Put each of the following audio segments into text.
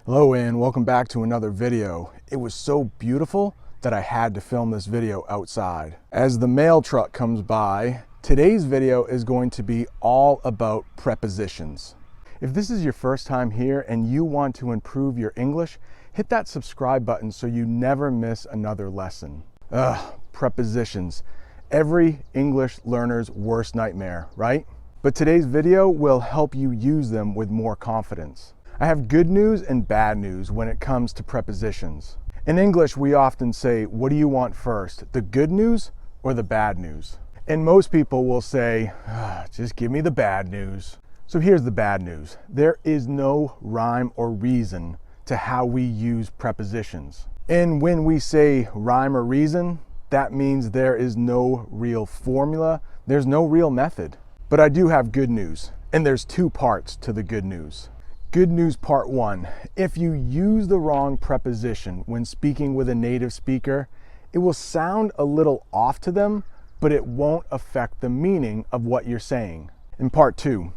Hello and welcome back to another video. It was so beautiful that I had to film this video outside. As the mail truck comes by, today's video is going to be all about prepositions. If this is your first time here and you want to improve your English, hit that subscribe button so you never miss another lesson. Prepositions. Every English learner's worst nightmare, right? But today's video will help you use them with more confidence. I have good news and bad news when it comes to prepositions. In English, we often say, what do you want first, the good news or the bad news? And most people will say, just give me the bad news. So here's the bad news. There is no rhyme or reason to how we use prepositions. And when we say rhyme or reason, that means there is no real formula, there's no real method. But I do have good news, and there's two parts to the good news. Good news part one, if you use the wrong preposition when speaking with a native speaker, it will sound a little off to them, but it won't affect the meaning of what you're saying. In part two,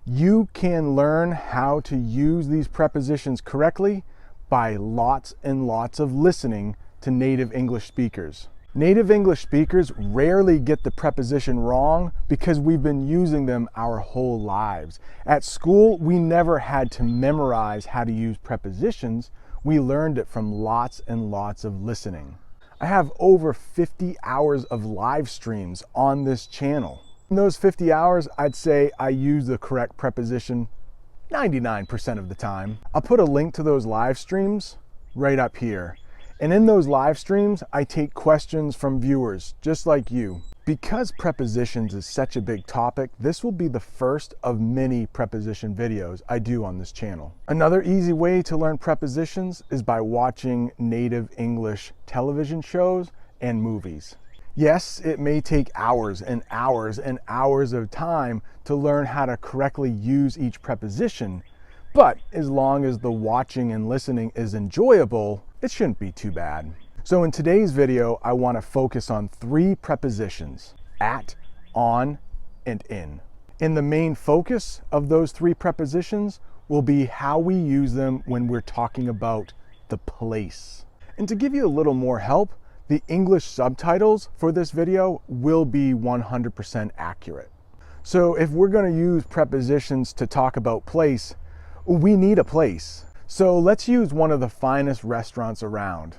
you can learn how to use these prepositions correctly by lots and lots of listening to native English speakers. Native English speakers rarely get the preposition wrong because we've been using them our whole lives. At school, we never had to memorize how to use prepositions. We learned it from lots and lots of listening. I have over 50 hours of live streams on this channel. In those 50 hours, I'd say I use the correct preposition 99% of the time. I'll put a link to those live streams right up here. And in those live streams, I take questions from viewers just like you. Because prepositions is such a big topic, this will be the first of many preposition videos I do on this channel. Another easy way to learn prepositions is by watching native English television shows and movies. Yes, it may take hours and hours and hours of time to learn how to correctly use each preposition, but as long as the watching and listening is enjoyable, it shouldn't be too bad. So in today's video, I want to focus on three prepositions: at, on, and in. And the main focus of those three prepositions will be how we use them when we're talking about the place. And to give you a little more help, the English subtitles for this video will be 100% accurate. So if we're going to use prepositions to talk about place, we need a place. So let's use one of the finest restaurants around.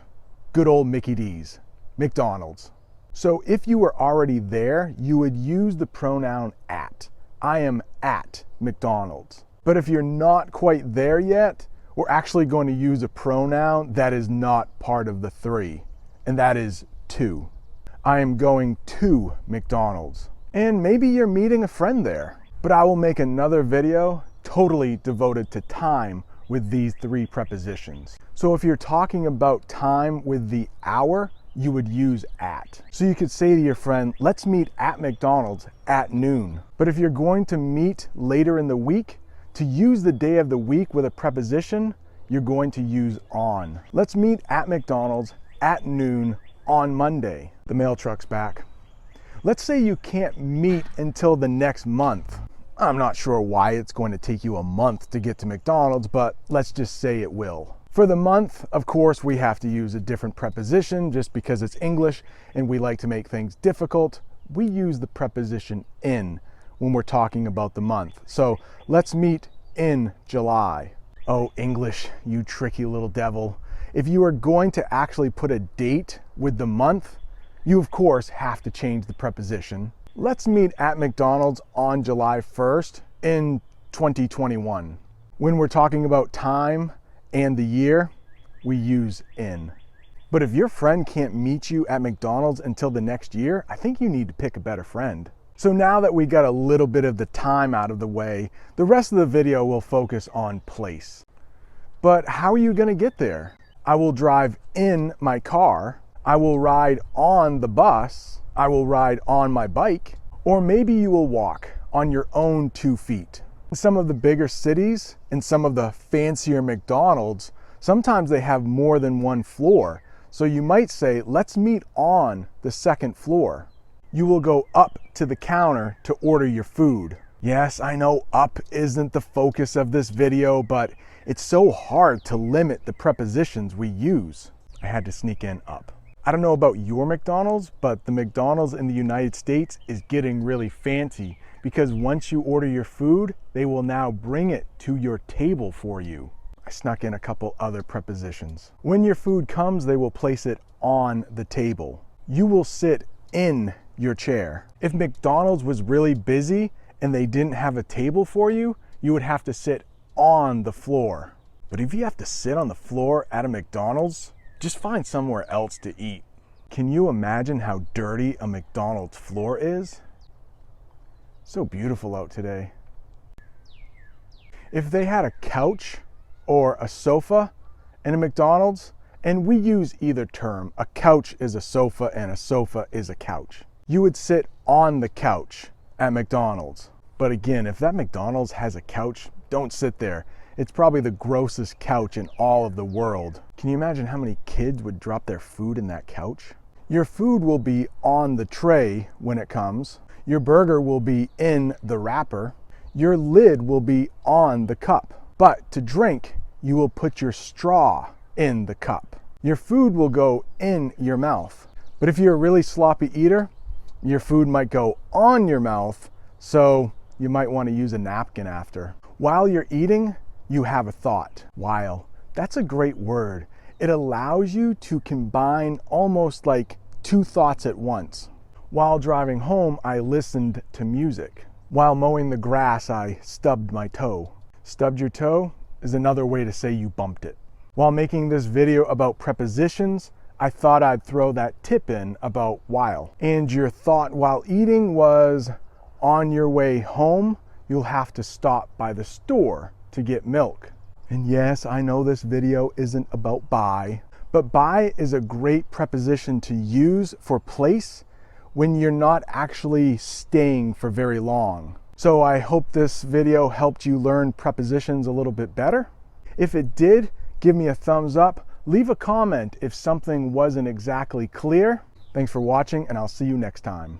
Good old Mickey D's, McDonald's. So if you were already there, you would use the pronoun at. I am at McDonald's. But if you're not quite there yet, we're actually going to use a pronoun that is not part of the three, and that is to. I am going to McDonald's. And maybe you're meeting a friend there, but I will make another video totally devoted to time with these three prepositions. So if you're talking about time with the hour, you would use at. So you could say to your friend, let's meet at McDonald's at noon. But if you're going to meet later in the week, to use the day of the week with a preposition, you're going to use on. Let's meet at McDonald's at noon on Monday. The mail truck's back. Let's say you can't meet until the next month. I'm not sure why it's going to take you a month to get to McDonald's, but let's just say it will. For the month, of course, we have to use a different preposition just because it's English and we like to make things difficult. We use the preposition in when we're talking about the month. So let's meet in July. Oh, English, you tricky little devil. If you are going to actually put a date with the month, you of course have to change the preposition. Let's meet at McDonald's on July 1st in 2021. When we're talking about time and the year, we use in. But if your friend can't meet you at McDonald's until the next year, I think you need to pick a better friend. So now that we got a little bit of the time out of the way, the rest of the video will focus on place. But how are you going to get there? I will drive in my car. I will ride on the bus. I will ride on my bike, or maybe you will walk on your own 2 feet. In some of the bigger cities and some of the fancier McDonald's, sometimes they have more than one floor. So you might say, let's meet on the second floor. You will go up to the counter to order your food. Yes, I know up isn't the focus of this video, but It's so hard to limit the prepositions we use. I had to sneak in up. I don't know about your McDonald's, but the McDonald's in the United States is getting really fancy because once you order your food, they will now bring it to your table for you. I snuck in a couple other prepositions. When your food comes, they will place it on the table. You will sit in your chair. If McDonald's was really busy and they didn't have a table for you, you would have to sit on the floor. But if you have to sit on the floor at a McDonald's, just find somewhere else to eat. Can you imagine how dirty a McDonald's floor is? So beautiful out today. If they had a couch or a sofa in a McDonald's, and we use either term, a couch is a sofa and a sofa is a couch. You would sit on the couch at McDonald's. But again, if that McDonald's has a couch, don't sit there. It's probably the grossest couch in all of the world. Can you imagine how many kids would drop their food in that couch? Your food will be on the tray when it comes. Your burger will be in the wrapper. Your lid will be on the cup. But to drink, you will put your straw in the cup. Your food will go in your mouth. But if you're a really sloppy eater, your food might go on your mouth, so you might want to use a napkin after. While you're eating, you have a thought. While. That's a great word. It allows you to combine almost like two thoughts at once. While driving home, I listened to music. While mowing the grass, I stubbed my toe. Stubbed your toe is another way to say you bumped it. While making this video about prepositions, I thought I'd throw that tip in about while. And your thought while eating was, on your way home, you'll have to stop by the store to get milk. And yes, I know this video isn't about by, but by is a great preposition to use for place when you're not actually staying for very long. So I hope this video helped you learn prepositions a little bit better. If it did, give me a thumbs up. Leave a comment if something wasn't exactly clear. Thanks for watching, and I'll see you next time.